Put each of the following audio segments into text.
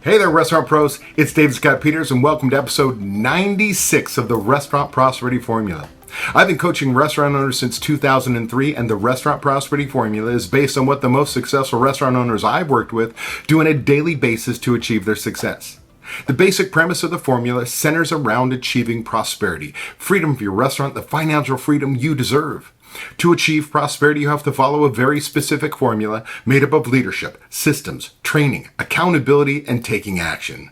Hey there, restaurant pros. It's David Scott Peters, and welcome to episode 96 of the Restaurant Prosperity Formula. I've been coaching restaurant owners since 2003, and the Restaurant Prosperity Formula is based on what the most successful restaurant owners I've worked with do on a daily basis to achieve their success. The basic premise of the formula centers around achieving prosperity, freedom for your restaurant, the financial freedom you deserve. To achieve prosperity, you have to follow a very specific formula made up of leadership, systems, training, accountability, and taking action.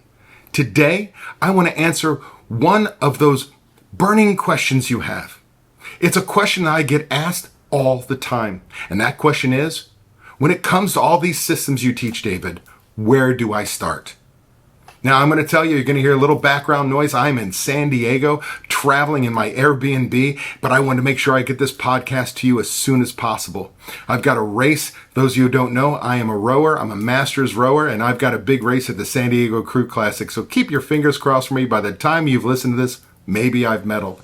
Today, I want to answer one of those burning questions you have. It's a question that I get asked all the time. And that question is, when it comes to all these systems you teach, David, where do I start? Now, I'm going to tell you, you're going to hear a little background noise. I'm in San Diego, traveling in my Airbnb, but I want to make sure I get this podcast to you as soon as possible. I've got a race. Those of you who don't know, I am a rower. I'm a master's rower, and I've got a big race at the San Diego Crew Classic. So keep your fingers crossed for me. By the time you've listened to this, maybe I've medaled.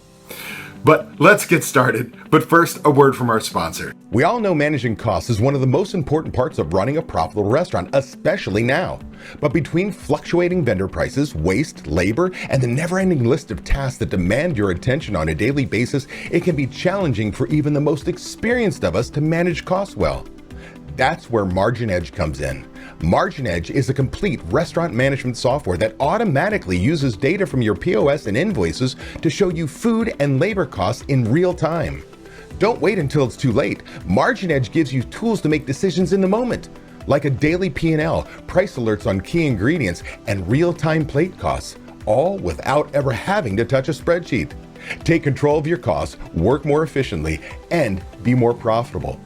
But let's get started. But first, a word from our sponsor. We all know managing costs is one of the most important parts of running a profitable restaurant, especially now. But between fluctuating vendor prices, waste, labor, and the never-ending list of tasks that demand your attention on a daily basis, it can be challenging for even the most experienced of us to manage costs well. That's where Margin Edge comes in. Margin Edge is a complete restaurant management software that automatically uses data from your POS and invoices to show you food and labor costs in real time. Don't wait until it's too late. Margin Edge gives you tools to make decisions in the moment, like a daily P&L, price alerts on key ingredients, and real-time plate costs, all without ever having to touch a spreadsheet. Take control of your costs, work more efficiently, and be more profitable.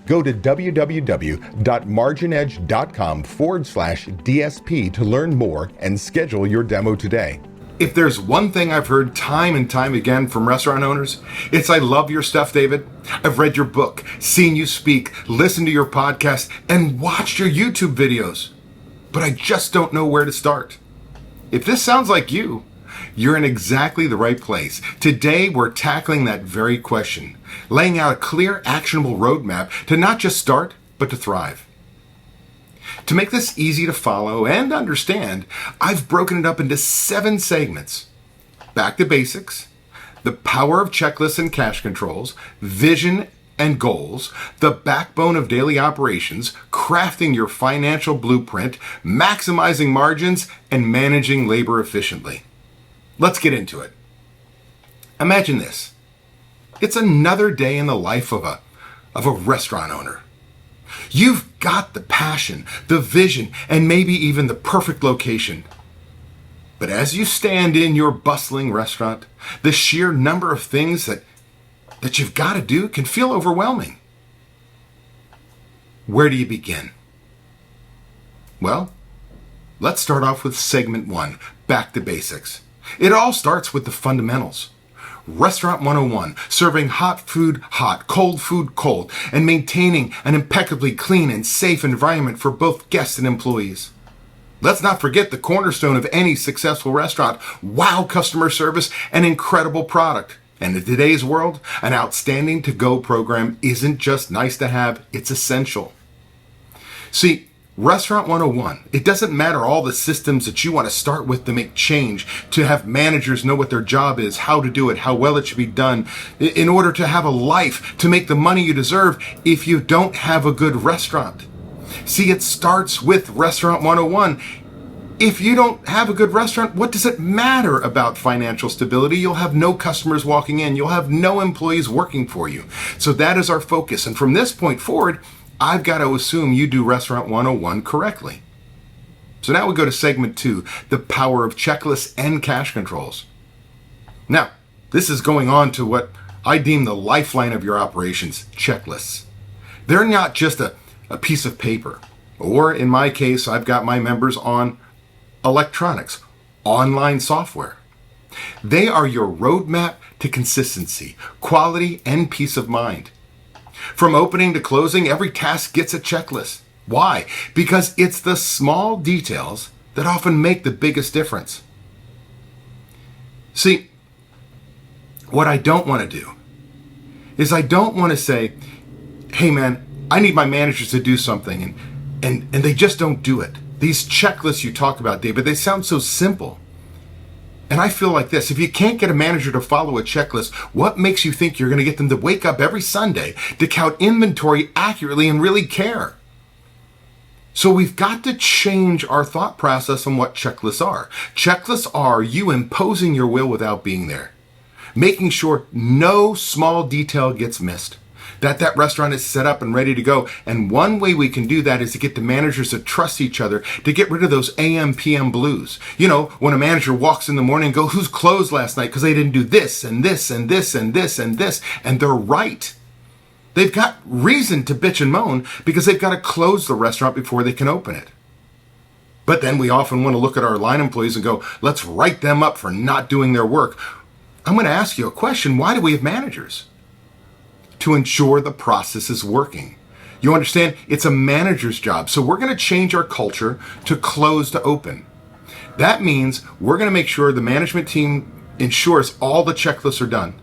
Go to www.marginedge.com/DSP to learn more and schedule your demo today. If there's one thing I've heard time and time again from restaurant owners, it's I love your stuff, David. I've read your book, seen you speak, listened to your podcast, and watched your YouTube videos. But I just don't know where to start. If this sounds like you, you're in exactly the right place. Today, we're tackling that very question, laying out a clear, actionable roadmap to not just start, but to thrive. To make this easy to follow and understand, I've broken it up into 7 segments. Back to basics, the power of checklists and cash controls, vision and goals, the backbone of daily operations, crafting your financial blueprint, maximizing margins, and managing labor efficiently. Let's get into it. Imagine this. It's another day in the life of a restaurant owner. You've got the passion, the vision, and maybe even the perfect location. But as you stand in your bustling restaurant, the sheer number of things that you've got to do can feel overwhelming. Where do you begin? Well, let's start off with segment 1, back to basics. It all starts with the fundamentals. Restaurant 101, serving hot food hot, cold food cold, and maintaining an impeccably clean and safe environment for both guests and employees. Let's not forget the cornerstone of any successful restaurant, wow customer service and incredible product. And in today's world, an outstanding to-go program isn't just nice to have, it's essential. See, Restaurant 101, it doesn't matter all the systems that you want to start with to make change, to have managers know what their job is, how to do it, how well it should be done, in order to have a life, to make the money you deserve if you don't have a good restaurant. See, it starts with Restaurant 101. If you don't have a good restaurant, what does it matter about financial stability? You'll have no customers walking in. You'll have no employees working for you. So that is our focus. And from this point forward, I've got to assume you do Restaurant 101 correctly. So now we go to segment 2, the power of checklists and cash controls. Now, this is going on to what I deem the lifeline of your operations, checklists. They're not just a piece of paper, or in my case, I've got my members on electronics, online software. They are your roadmap to consistency, quality, and peace of mind. From opening to closing, every task gets a checklist. Why? Because it's the small details that often make the biggest difference. See, what I don't want to do is I don't want to say, hey man, I need my managers to do something and they just don't do it. These checklists you talk about, David, they sound so simple. And I feel like this: if you can't get a manager to follow a checklist, what makes you think you're going to get them to wake up every Sunday to count inventory accurately and really care? So we've got to change our thought process on what checklists are. Checklists are you imposing your will without being there, making sure no small detail gets missed, that restaurant is set up and ready to go. And one way we can do that is to get the managers to trust each other, to get rid of those AM, PM blues. You know, when a manager walks in the morning and go, who's closed last night because they didn't do this and this and this and this and this, and they're right. They've got reason to bitch and moan because they've got to close the restaurant before they can open it. But then we often want to look at our line employees and go, let's write them up for not doing their work. I'm going to ask you a question. Why do we have managers? To ensure the process is working. You understand? It's a manager's job. So we're going to change our culture to close to open. That means we're going to make sure the management team ensures all the checklists are done,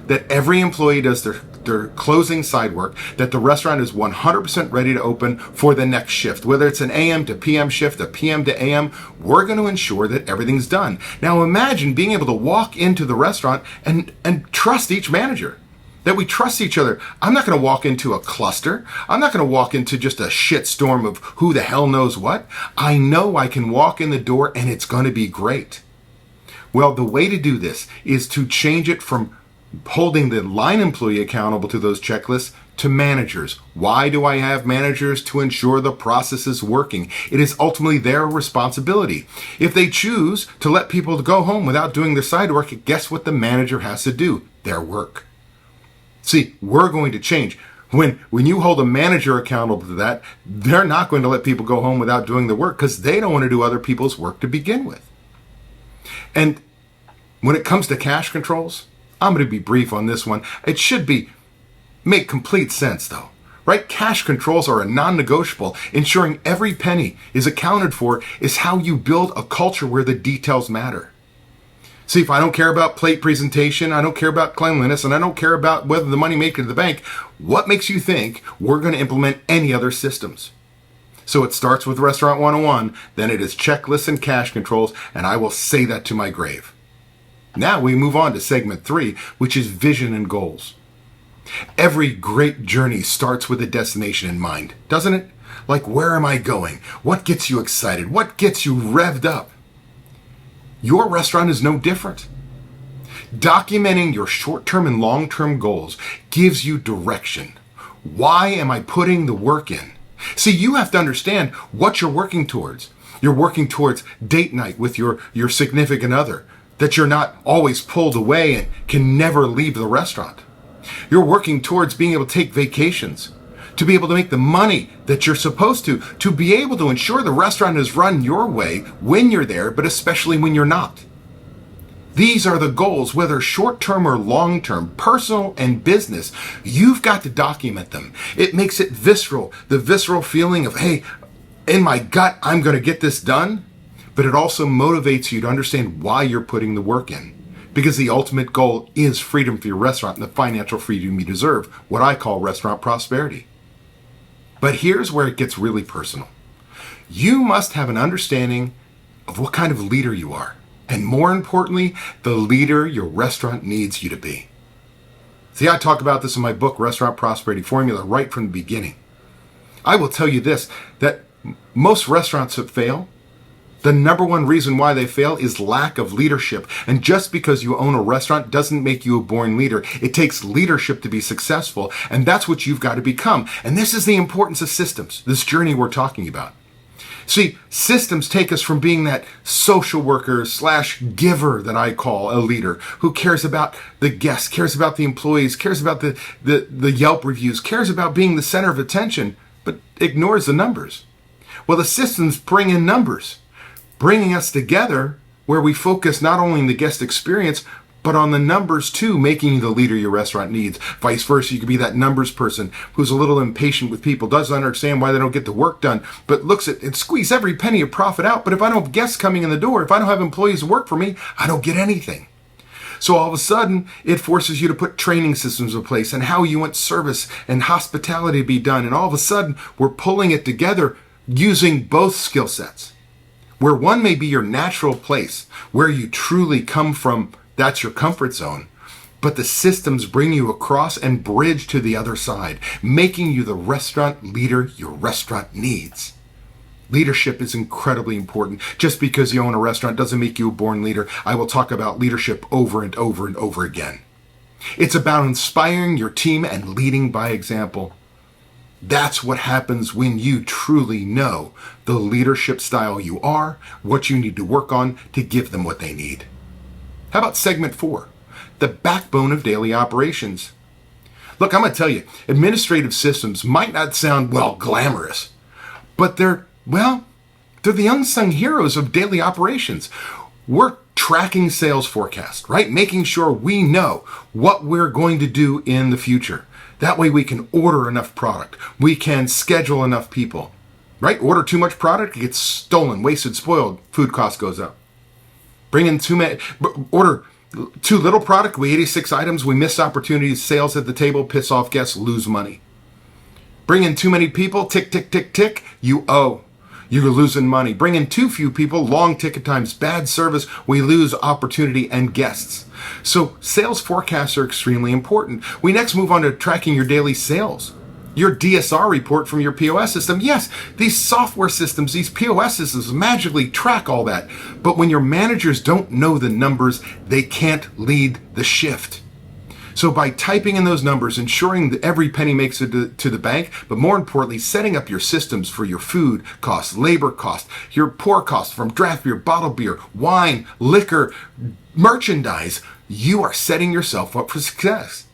that every employee does their closing side work, that the restaurant is 100% ready to open for the next shift. Whether it's an AM to PM shift, a PM to AM, we're going to ensure that everything's done. Now imagine being able to walk into the restaurant and trust each manager. That we trust each other. I'm not going to walk into a cluster. I'm not going to walk into just a shit storm of who the hell knows what. I know I can walk in the door and it's going to be great. Well, the way to do this is to change it from holding the line employee accountable to those checklists to managers. Why do I have managers? To ensure the process is working. It is ultimately their responsibility. If they choose to let people go home without doing their side work, guess what the manager has to do? Their work. See, we're going to change. When you hold a manager accountable to that, they're not going to let people go home without doing the work because they don't want to do other people's work to begin with. And when it comes to cash controls, I'm going to be brief on this one. It should make complete sense though, right? Cash controls are a non-negotiable. Ensuring every penny is accounted for is how you build a culture where the details matter. See, if I don't care about plate presentation, I don't care about cleanliness, and I don't care about whether the money makes it to the bank, what makes you think we're going to implement any other systems? So it starts with Restaurant 101, then it is checklists and cash controls, and I will say that to my grave. Now we move on to segment 3, which is vision and goals. Every great journey starts with a destination in mind, doesn't it? Like, where am I going? What gets you excited? What gets you revved up? Your restaurant is no different. Documenting your short-term and long-term goals gives you direction. Why am I putting the work in? See, you have to understand what you're working towards. You're working towards date night with your significant other, that you're not always pulled away and can never leave the restaurant. You're working towards being able to take vacations, to be able to make the money that you're supposed to be able to ensure the restaurant is run your way when you're there, but especially when you're not. These are the goals, whether short-term or long-term, personal and business. You've got to document them. It makes it visceral, the visceral feeling of, hey, in my gut, I'm going to get this done. But it also motivates you to understand why you're putting the work in. Because the ultimate goal is freedom for your restaurant and the financial freedom you deserve, what I call restaurant prosperity. But here's where it gets really personal. You must have an understanding of what kind of leader you are. And more importantly, the leader your restaurant needs you to be. See, I talk about this in my book, Restaurant Prosperity Formula, right from the beginning. I will tell you this, that most restaurants that fail, the number one reason why they fail is lack of leadership. And just because you own a restaurant doesn't make you a born leader. It takes leadership to be successful, and that's what you've got to become. And this is the importance of systems, this journey we're talking about. See, systems take us from being that social worker / giver that I call a leader, who cares about the guests, cares about the employees, cares about the Yelp reviews, cares about being the center of attention, but ignores the numbers. Well, the systems bring in numbers, bringing us together where we focus not only on the guest experience, but on the numbers too, making you the leader your restaurant needs. Vice versa, you could be that numbers person who's a little impatient with people, doesn't understand why they don't get the work done, but looks at and squeeze every penny of profit out. But if I don't have guests coming in the door, if I don't have employees who work for me, I don't get anything. So all of a sudden, it forces you to put training systems in place and how you want service and hospitality to be done. And all of a sudden, we're pulling it together using both skill sets, where one may be your natural place, where you truly come from, that's your comfort zone, but the systems bring you across and bridge to the other side, making you the restaurant leader your restaurant needs. Leadership is incredibly important. Just because you own a restaurant doesn't make you a born leader. I will talk about leadership over and over and over again. It's about inspiring your team and leading by example. That's what happens when you truly know the leadership style you are, what you need to work on to give them what they need. How about segment 4? The backbone of daily operations. Look, I'm going to tell you, administrative systems might not sound, glamorous, but they're the unsung heroes of daily operations. We're tracking sales forecast, right? Making sure we know what we're going to do in the future. That way we can order enough product. We can schedule enough people, right? Order too much product, it gets stolen, wasted, spoiled, food cost goes up. Order too little product, we 86 items, we miss opportunities, sales at the table, piss off guests, lose money. Bring in too many people, tick, tick, tick, tick, you owe. You're losing money. Bring in too few people, long ticket times, bad service, we lose opportunity and guests. So sales forecasts are extremely important. We next move on to tracking your daily sales. Your DSR report from your POS system. Yes, these software systems, these POS systems magically track all that. But when your managers don't know the numbers, they can't lead the shift. So by typing in those numbers, ensuring that every penny makes it to the bank, but more importantly, setting up your systems for your food costs, labor costs, your pour costs from draft beer, bottled beer, wine, liquor, merchandise, you are setting yourself up for success.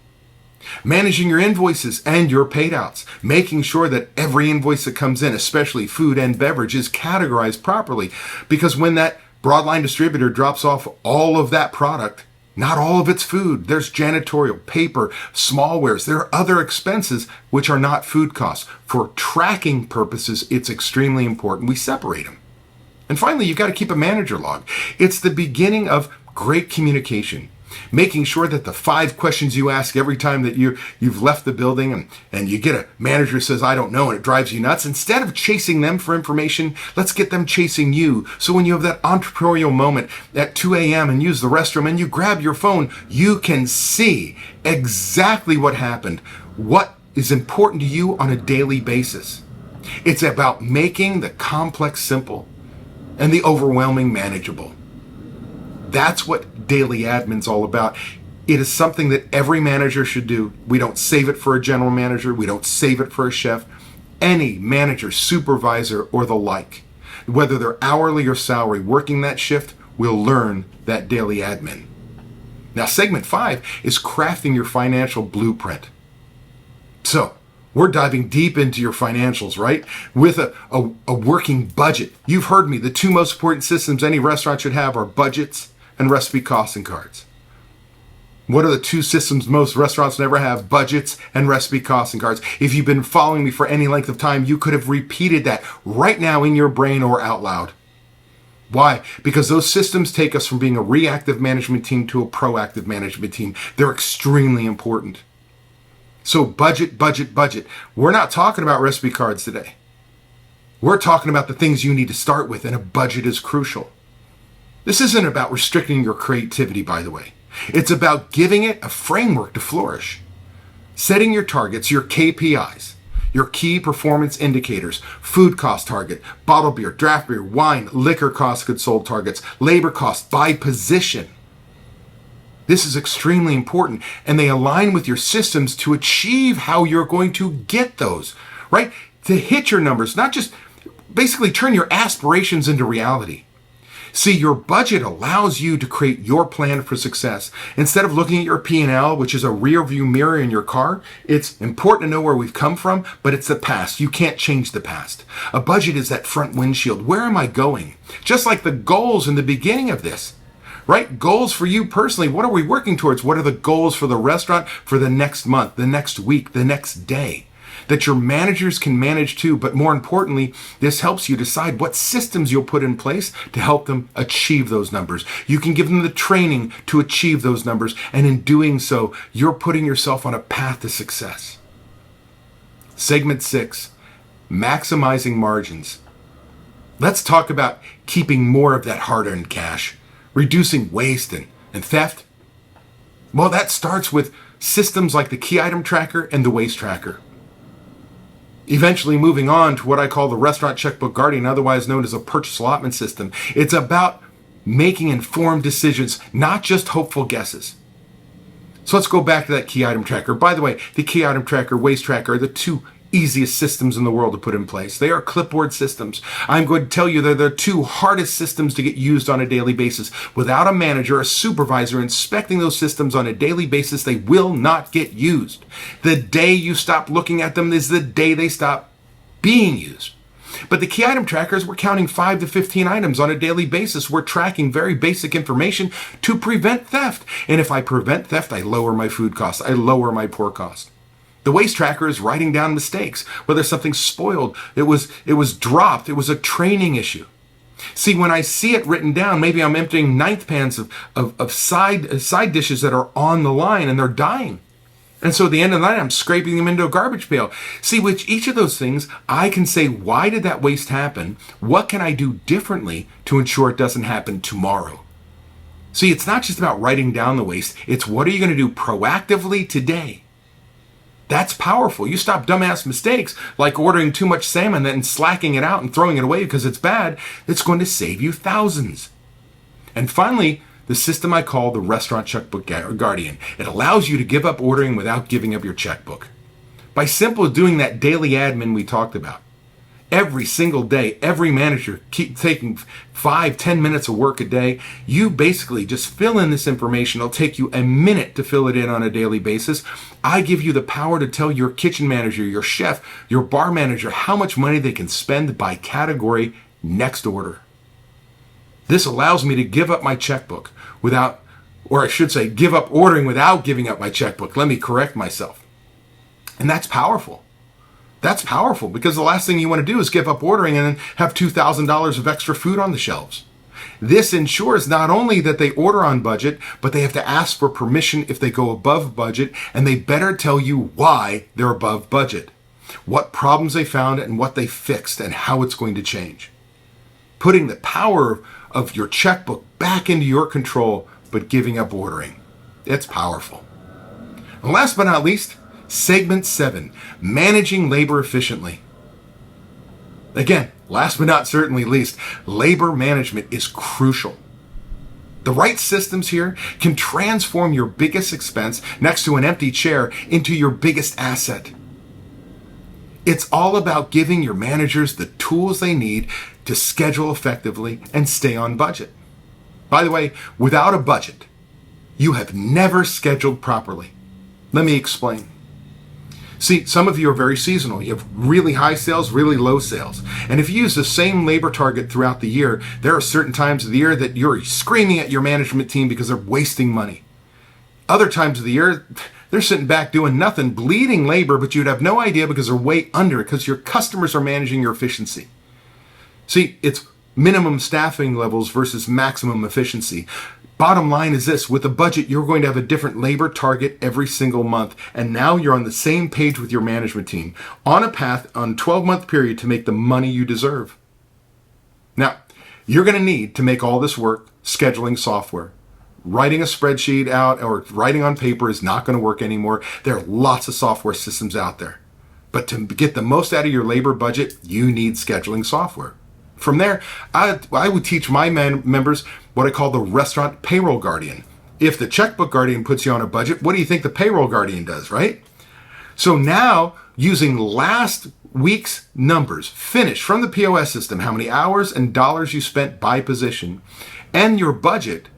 Managing your invoices and your paydouts, making sure that every invoice that comes in, especially food and beverage, is categorized properly. Because when that broadline distributor drops off all of that product, not all of it's food. There's janitorial, paper, smallwares. There are other expenses which are not food costs. For tracking purposes, it's extremely important we separate them. And finally, you've got to keep a manager log. It's the beginning of great communication. Making sure that the 5 questions you ask every time that you've left the building and you get a manager who says, I don't know, and it drives you nuts. Instead of chasing them for information, let's get them chasing you. So when you have that entrepreneurial moment at 2 a.m. and use the restroom and you grab your phone, you can see exactly what happened, what is important to you on a daily basis. It's about making the complex simple and the overwhelming manageable. That's what daily admin's all about. It is something that every manager should do. We don't save it for a general manager. We don't save it for a chef. Any manager, supervisor, or the like, whether they're hourly or salary, working that shift, will learn that daily admin. Now, segment 5 is crafting your financial blueprint. So, we're diving deep into your financials, right? With a working budget. You've heard me. The 2 most important systems any restaurant should have are budgets and recipe costing cards. What are the 2 systems most restaurants never have? Budgets and recipe costing cards. If you've been following me for any length of time, you could have repeated that right now in your brain or out loud. Why? Because those systems take us from being a reactive management team to a proactive management team. They're extremely important. So budget, budget, budget. We're not talking about recipe cards today. We're talking about the things you need to start with, and a budget is crucial. This isn't about restricting your creativity, by the way. It's about giving it a framework to flourish. Setting your targets, your KPIs, your key performance indicators, food cost target, bottled beer, draft beer, wine, liquor cost goods sold targets, labor cost by position. This is extremely important, and they align with your systems to achieve how you're going to get those, right? To hit your numbers, not just basically turn your aspirations into reality. See, your budget allows you to create your plan for success. Instead of looking at your P&L, which is a rear view mirror in your car, it's important to know where we've come from, but it's the past. You can't change the past. A budget is that front windshield. Where am I going? Just like the goals in the beginning of this, right? Goals for you personally. What are we working towards? What are the goals for the restaurant for the next month, the next week, the next day? That your managers can manage too, but more importantly, this helps you decide what systems you'll put in place to help them achieve those numbers. You can give them the training to achieve those numbers, and in doing so, you're putting yourself on a path to success. Segment 6, maximizing margins. Let's talk about keeping more of that hard-earned cash, reducing waste and theft. Well, that starts with systems like the key item tracker and the waste tracker. Eventually moving on to what I call the Restaurant Checkbook Guardian, otherwise known as a purchase allotment system. It's about making informed decisions, not just hopeful guesses. So let's go back to that key item tracker. By the way, the key item tracker, waste tracker are the two easiest systems in the world to put in place. They are clipboard systems. I'm going to tell you they're the two hardest systems to get used on a daily basis. Without a manager, a supervisor inspecting those systems on a daily basis, they will not get used. The day you stop looking at them is the day they stop being used. But the key item trackers, we're counting 5 to 15 items on a daily basis. We're tracking very basic information to prevent theft. And if I prevent theft, I lower my food costs. I lower my pour cost. The waste tracker is writing down mistakes, whether something's spoiled, it was dropped, it was a training issue. See, when I see it written down, maybe I'm emptying ninth pans of side dishes that are on the line and they're dying. And so at the end of the night, I'm scraping them into a garbage pail. See, with each of those things, I can say, why did that waste happen? What can I do differently to ensure it doesn't happen tomorrow? See, it's not just about writing down the waste. It's what are you going to do proactively today? That's powerful. You stop dumbass mistakes like ordering too much salmon and slacking it out and throwing it away because it's bad. It's going to save you thousands. And finally, the system I call the Restaurant Checkbook Guardian. It allows you to give up ordering without giving up your checkbook. By simply doing that daily admin we talked about. Every single day, every manager keep taking 5-10 minutes of work a day. You basically just fill in this information. It'll take you a minute to fill it in on a daily basis. I give you the power to tell your kitchen manager, your chef, your bar manager how much money they can spend by category next order. This allows me to give up my checkbook without, or I should say, give up ordering without giving up my checkbook. Let me correct myself. And that's powerful. That's powerful because the last thing you want to do is give up ordering and then have $2,000 of extra food on the shelves. This ensures not only that they order on budget, but they have to ask for permission if they go above budget, and they better tell you why they're above budget, what problems they found and what they fixed and how it's going to change. Putting the power of your checkbook back into your control, but giving up ordering. It's powerful. And last but not least, Segment 7, managing labor efficiently. Again, last but not certainly least, labor management is crucial. The right systems here can transform your biggest expense next to an empty chair into your biggest asset. It's all about giving your managers the tools they need to schedule effectively and stay on budget. By the way, without a budget, you have never scheduled properly. Let me explain. See, some of you are very seasonal. You have really high sales, really low sales. And if you use the same labor target throughout the year, there are certain times of the year that you're screaming at your management team because they're wasting money. Other times of the year, they're sitting back doing nothing, bleeding labor, but you'd have no idea because they're way under it because your customers are managing your efficiency. See, it's minimum staffing levels versus maximum efficiency. Bottom line is this, with a budget, you're going to have a different labor target every single month. And now you're on the same page with your management team, on a path on a 12-month period to make the money you deserve. Now, you're going to need to make all this work scheduling software. Writing a spreadsheet out or writing on paper is not going to work anymore. There are lots of software systems out there. But to get the most out of your labor budget, you need scheduling software. From there, I would teach my members what I call the Restaurant Payroll Guardian. If the Checkbook Guardian puts you on a budget, what do you think the Payroll Guardian does, right? So now, using last week's numbers, finished from the POS system, how many hours and dollars you spent by position, and your budget,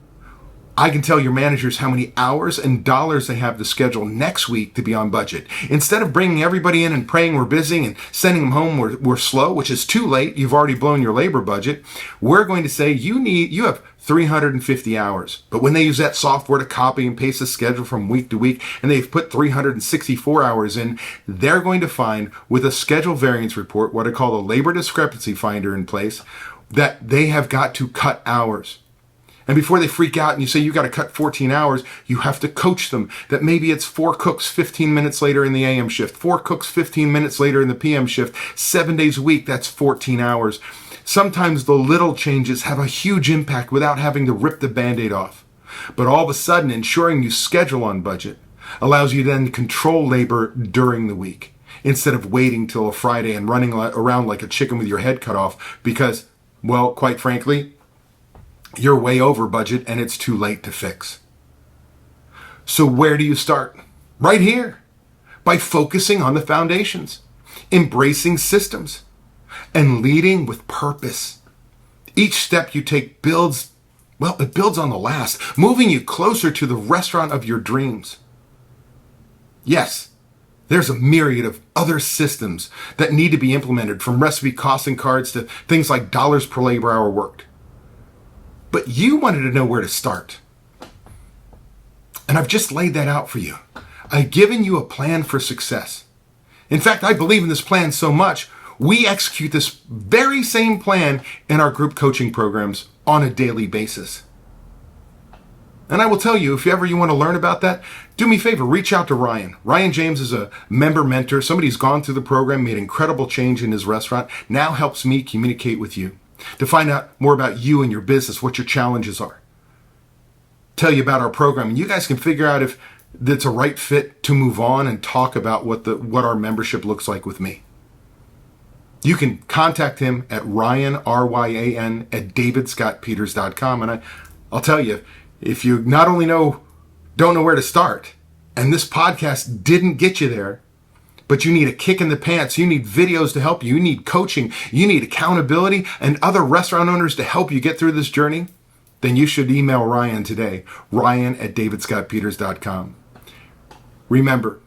I can tell your managers how many hours and dollars they have to schedule next week to be on budget. Instead of bringing everybody in and praying we're busy and sending them home we're slow, which is too late, you've already blown your labor budget, we're going to say you have 350 hours. But when they use that software to copy and paste the schedule from week to week, and they've put 364 hours in, they're going to find with a schedule variance report, what I call a labor discrepancy finder in place, that they have got to cut hours. And before they freak out and you say you got to cut 14 hours, you have to coach them that maybe it's 4 cooks 15 minutes later in the AM shift, 4 cooks 15 minutes later in the PM shift, 7 days a week, that's 14 hours. Sometimes the little changes have a huge impact without having to rip the Band-Aid off. But all of a sudden, ensuring you schedule on budget allows you to then control labor during the week instead of waiting till a Friday and running around like a chicken with your head cut off because, well, quite frankly, you're way over budget and it's too late to fix. So where do you start? Right here, by focusing on the foundations, embracing systems, and leading with purpose. Each step you take builds on the last, moving you closer to the restaurant of your dreams. Yes, there's a myriad of other systems that need to be implemented, from recipe costing cards to things like dollars per labor hour worked. But you wanted to know where to start. And I've just laid that out for you. I've given you a plan for success. In fact, I believe in this plan so much, we execute this very same plan in our group coaching programs on a daily basis. And I will tell you, if ever you want to learn about that, do me a favor, reach out to Ryan. Ryan James is a member mentor, somebody who's gone through the program, made incredible change in his restaurant, now helps me communicate with you to find out more about you and your business, what your challenges are. Tell you about our program, and you guys can figure out if it's a right fit to move on and talk about what our membership looks like with me. You can contact him at Ryan, R-Y-A-N, at davidscottpeters.com. And I'll tell you, if you not only don't know where to start, and this podcast didn't get you there, but you need a kick in the pants, you need videos to help you, you need coaching, you need accountability, and other restaurant owners to help you get through this journey, then you should email Ryan today, Ryan at davidscottpeters.com. Remember,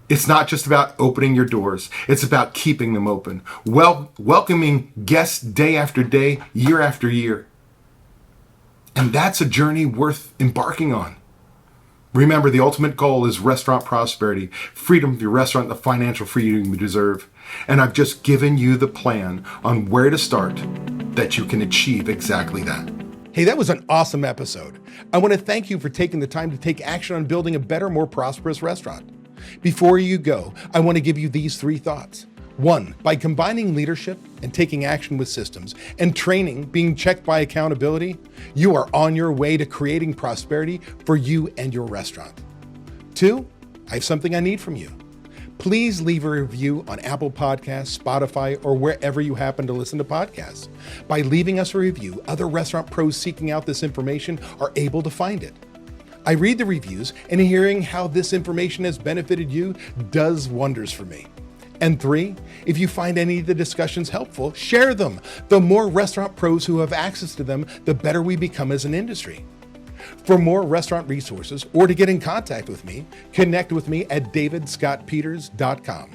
it's not just about opening your doors. It's about keeping them open. Welcoming guests day after day, year after year. And that's a journey worth embarking on. Remember, the ultimate goal is restaurant prosperity, freedom of your restaurant, the financial freedom you deserve. And I've just given you the plan on where to start that you can achieve exactly that. Hey, that was an awesome episode. I want to thank you for taking the time to take action on building a better, more prosperous restaurant. Before you go, I want to give you these 3 thoughts. 1, by combining leadership and taking action with systems and training being checked by accountability, you are on your way to creating prosperity for you and your restaurant. 2, I have something I need from you. Please leave a review on Apple Podcasts, Spotify, or wherever you happen to listen to podcasts. By leaving us a review, other restaurant pros seeking out this information are able to find it. I read the reviews, and hearing how this information has benefited you does wonders for me. And 3, if you find any of the discussions helpful, share them. The more restaurant pros who have access to them, the better we become as an industry. For more restaurant resources or to get in contact with me, connect with me at davidscottpeters.com.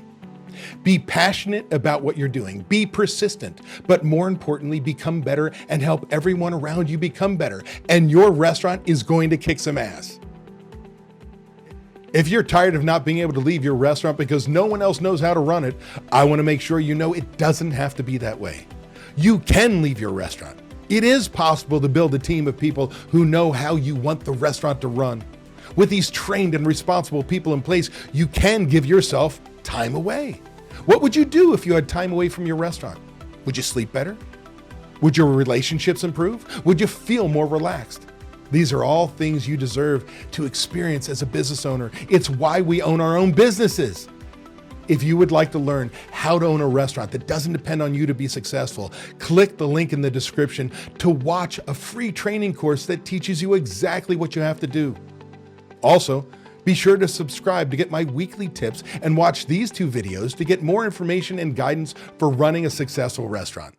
Be passionate about what you're doing. Be persistent, but more importantly, become better and help everyone around you become better. And your restaurant is going to kick some ass. If you're tired of not being able to leave your restaurant because no one else knows how to run it, I want to make sure you know it doesn't have to be that way. You can leave your restaurant. It is possible to build a team of people who know how you want the restaurant to run. With these trained and responsible people in place, you can give yourself time away. What would you do if you had time away from your restaurant? Would you sleep better? Would your relationships improve? Would you feel more relaxed? These are all things you deserve to experience as a business owner. It's why we own our own businesses. If you would like to learn how to own a restaurant that doesn't depend on you to be successful, click the link in the description to watch a free training course that teaches you exactly what you have to do. Also, be sure to subscribe to get my weekly tips and watch these 2 videos to get more information and guidance for running a successful restaurant.